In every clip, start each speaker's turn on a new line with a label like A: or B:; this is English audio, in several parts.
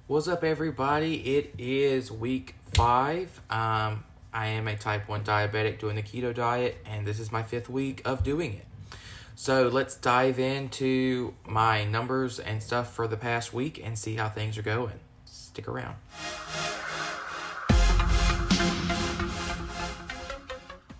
A: What's up, everybody? It is week 5. I am a type 1 diabetic doing the keto diet, and this is my 5th week of doing it. So let's dive into my numbers and stuff for the past week and see how things are going. Stick around.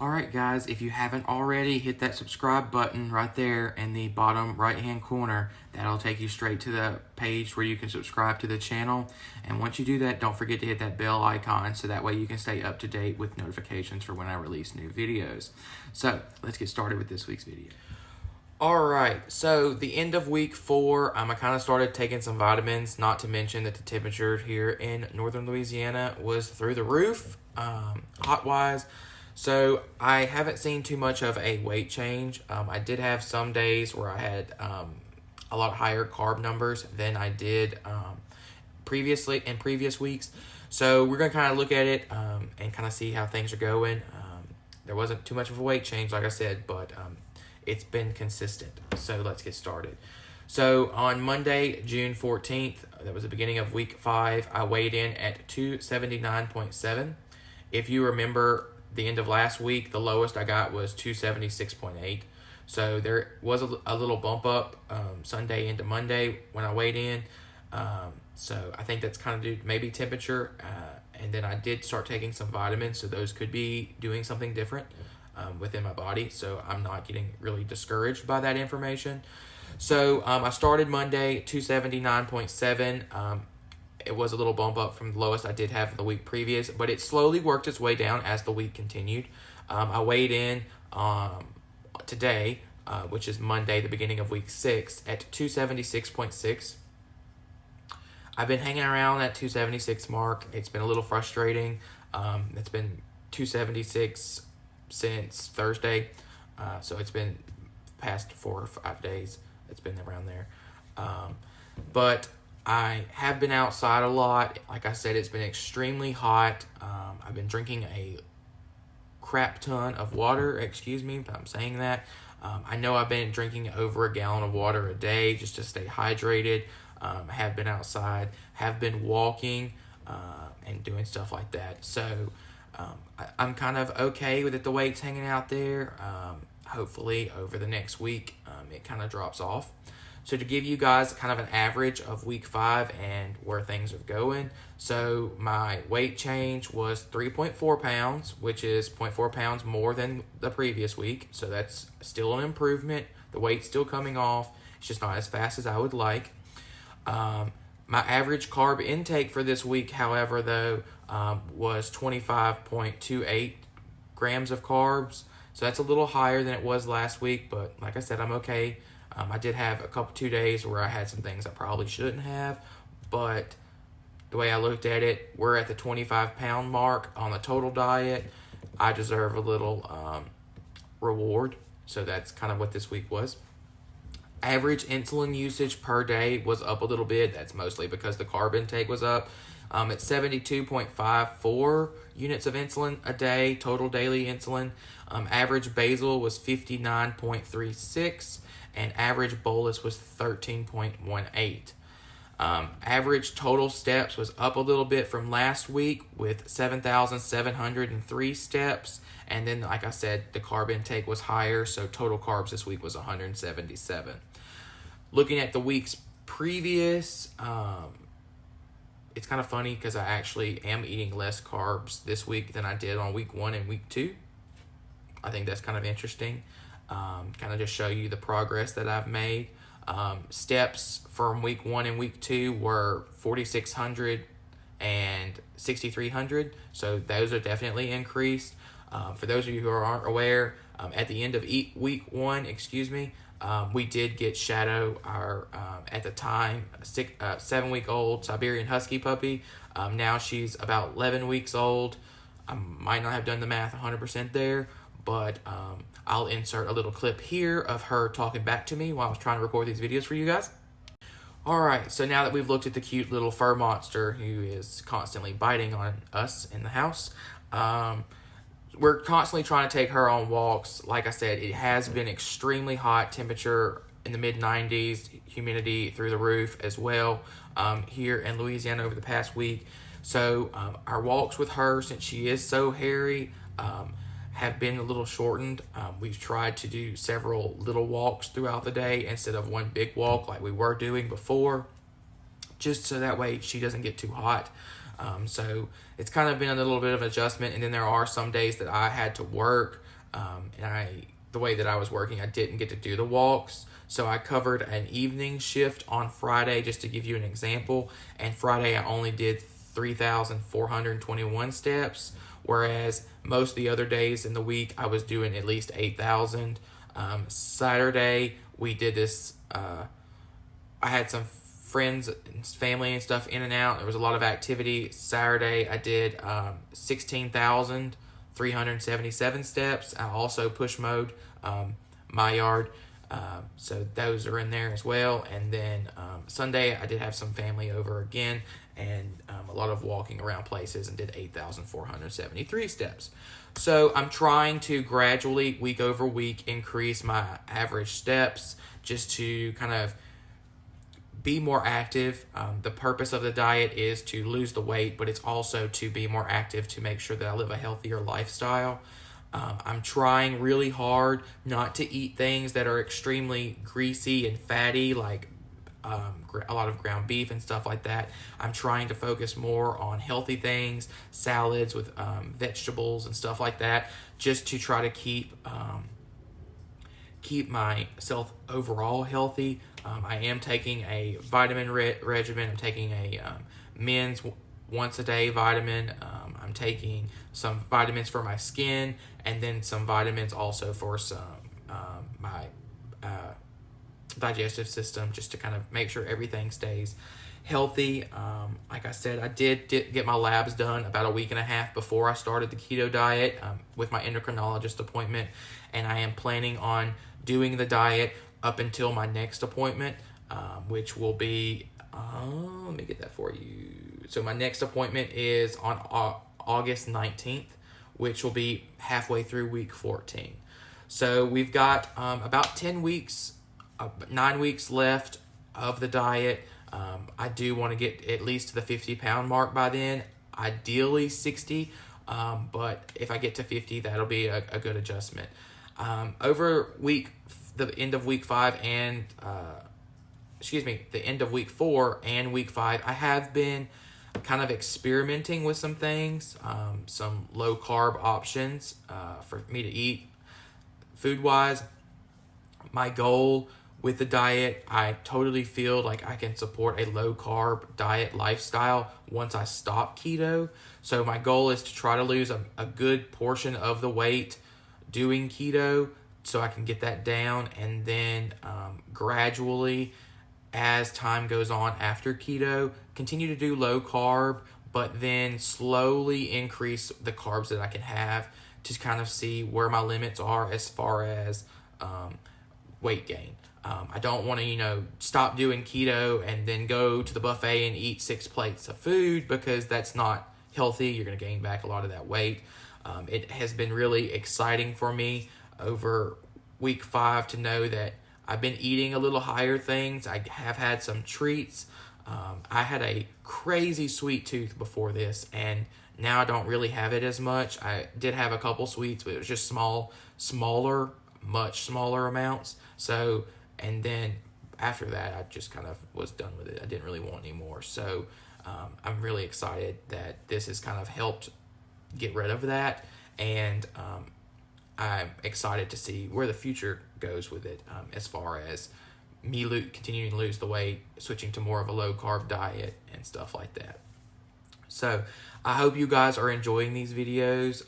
A: Alright guys, if you haven't already, hit that subscribe button right there in the bottom right hand corner. That'll take you straight to the page where you can subscribe to the channel. And once you do that, don't forget to hit that bell icon so that way you can stay up to date with notifications for when I release new videos. So let's get started with this week's video. Alright, so the end of week 4, I kind of started taking some vitamins, not to mention that the temperature here in northern Louisiana was through the roof, hot-wise. So I haven't seen too much of a weight change. I did have some days where I had a lot higher carb numbers than I did previously in previous weeks. So we're going to kind of look at it and kind of see how things are going. There wasn't too much of a weight change, like I said, but it's been consistent. So let's get started. So on Monday, June 14th, that was the beginning of week 5, I weighed in at 279.7. If you remember, the end of last week, the lowest I got was 276.8. So there was a little bump up Sunday into Monday when I weighed in. So I think that's kind of due to maybe temperature. And then I did start taking some vitamins, so those could be doing something different within my body. So I'm not getting really discouraged by that information. So I started Monday, 279.7. It was a little bump up from the lowest I did have the week previous, but it slowly worked its way down as the week continued. I weighed in today, which is Monday, the beginning of week 6, at 276.6. I've been hanging around that 276 mark. It's been a little frustrating. It's been 276 since Thursday, so it's been past 4 or 5 days. It's been around there. But I have been outside a lot. Like I said, it's been extremely hot. I've been drinking a crap ton of water. Excuse me if I'm saying that. I know I've been drinking over a gallon of water a day just to stay hydrated. I have been outside, have been walking, and doing stuff like that. So I'm kind of okay with it, the weight's hanging out there. Hopefully over the next week, it kind of drops off. So to give you guys kind of an average of week 5 and where things are going, so my weight change was 3.4 pounds, which is 0.4 pounds more than the previous week. So that's still an improvement. The weight's still coming off. It's just not as fast as I would like. My average carb intake for this week, however, though, was 25.28 grams of carbs. So that's a little higher than it was last week, but like I said, I'm okay. I did have 2 days where I had some things I probably shouldn't have, but the way I looked at it, we're at the 25-pound mark on the total diet. I deserve a little reward, so that's kind of what this week was. Average insulin usage per day was up a little bit. That's mostly because the carb intake was up. It's 72.54 units of insulin a day, total daily insulin. Average basal was 59.36. And average bolus was 13.18. Average total steps was up a little bit from last week with 7,703 steps. And then, like I said, the carb intake was higher, so total carbs this week was 177. Looking at the weeks previous, it's kind of funny because I actually am eating less carbs this week than I did on week 1 and week 2. I think that's kind of interesting. Kind of just show you the progress that I've made. Steps from week 1 and week 2 were 4,600 and 6,300. So those are definitely increased. For those of you who aren't aware, at the end of week 1, we did get Shadow, our, at the time, 7-week-old Siberian Husky puppy. Now she's about 11 weeks old. I might not have done the math 100% there, but I'll insert a little clip here of her talking back to me while I was trying to record these videos for you guys. Alright, so now that we've looked at the cute little fur monster who is constantly biting on us in the house, we're constantly trying to take her on walks. Like I said, it has been extremely hot temperature in the mid 90s, humidity through the roof as well here in Louisiana over the past week. So our walks with her, since she is so hairy, have been a little shortened. We've tried to do several little walks throughout the day instead of one big walk like we were doing before, just so that way she doesn't get too hot. So it's kind of been a little bit of an adjustment. And then there are some days that I had to work, and the way that I was working, I didn't get to do the walks. So I covered an evening shift on Friday, just to give you an example. And Friday I only did 3,421 steps, whereas most of the other days in the week I was doing at least 8,000. Saturday we did this. I had some friends and family and stuff in and out. There was a lot of activity. Saturday I did 16,377 steps. I also push mowed my yard. So those are in there as well. And then Sunday I did have some family over again, and a lot of walking around places, and did 8,473 steps. So I'm trying to gradually, week over week, increase my average steps just to kind of be more active. The purpose of the diet is to lose the weight, but it's also to be more active, to make sure that I live a healthier lifestyle. I'm trying really hard not to eat things that are extremely greasy and fatty, like a lot of ground beef and stuff like that. I'm trying to focus more on healthy things, salads with vegetables and stuff like that, just to try to keep myself overall healthy. I am taking a vitamin regimen. I'm taking a men's once a day vitamin. I'm taking some vitamins for my skin, and then some vitamins also for my digestive system, just to kind of make sure everything stays healthy. Like I said, I did get my labs done about a week and a half before I started the keto diet with my endocrinologist appointment, and I am planning on doing the diet up until my next appointment, which will be, let me get that for you. So my next appointment is on August 19th, which will be halfway through week 14. So we've got about 10 weeks, 9 weeks left of the diet. I do want to get at least to the 50-pound mark by then, ideally 60, but if I get to 50, that'll be a good adjustment. Over the end of week 5 and the end of week 4 and week 5, I have been kind of experimenting with some things, some low carb options for me to eat food wise. My goal with the diet, I totally feel like I can support a low carb diet lifestyle once I stop keto. So my goal is to try to lose a good portion of the weight doing keto, so I can get that down, and then gradually, as time goes on after keto, continue to do low carb, but then slowly increase the carbs that I can have to kind of see where my limits are as far as weight gain. I don't want to, stop doing keto and then go to the buffet and eat 6 plates of food, because that's not healthy. You're going to gain back a lot of that weight. It has been really exciting for me over week 5 to know that I've been eating a little higher things. I have had some treats. I had a crazy sweet tooth before this, and now I don't really have it as much. I did have a couple sweets, but it was just much smaller amounts. So, and then after that, I just kind of was done with it. I didn't really want any more. So I'm really excited that this has kind of helped get rid of that, and I'm excited to see where the future goes with it, as far as me continuing to lose the weight, switching to more of a low carb diet and stuff like that. So I hope you guys are enjoying these videos.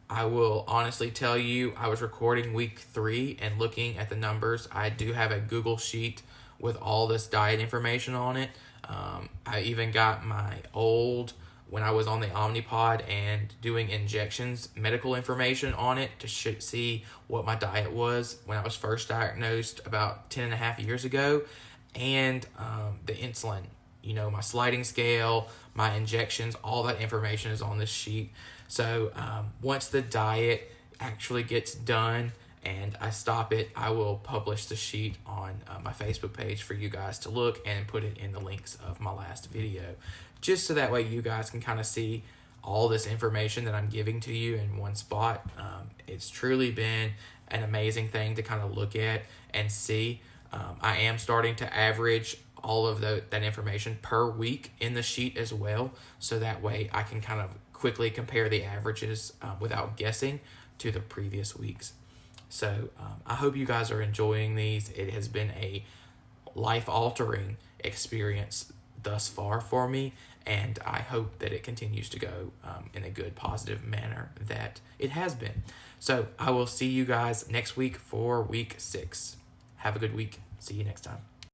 A: I will honestly tell you, I was recording week 3 and looking at the numbers. I do have a Google sheet with all this diet information on it. I even got my old, when I was on the Omnipod and doing injections, medical information on it to see what my diet was when I was first diagnosed about 10 and a half years ago, and the insulin, my sliding scale, my injections, all that information is on this sheet. So once the diet actually gets done and I stop it, I will publish the sheet on my Facebook page for you guys to look and put it in the links of my last video, just so that way you guys can kind of see all this information that I'm giving to you in one spot. It's truly been an amazing thing to kind of look at and see. I am starting to average all of that information per week in the sheet as well, so that way I can kind of quickly compare the averages without guessing to the previous weeks. So I hope you guys are enjoying these. It has been a life-altering experience thus far for me, and I hope that it continues to go in a good, positive manner that it has been. So I will see you guys next week for week 6. Have a good week. See you next time.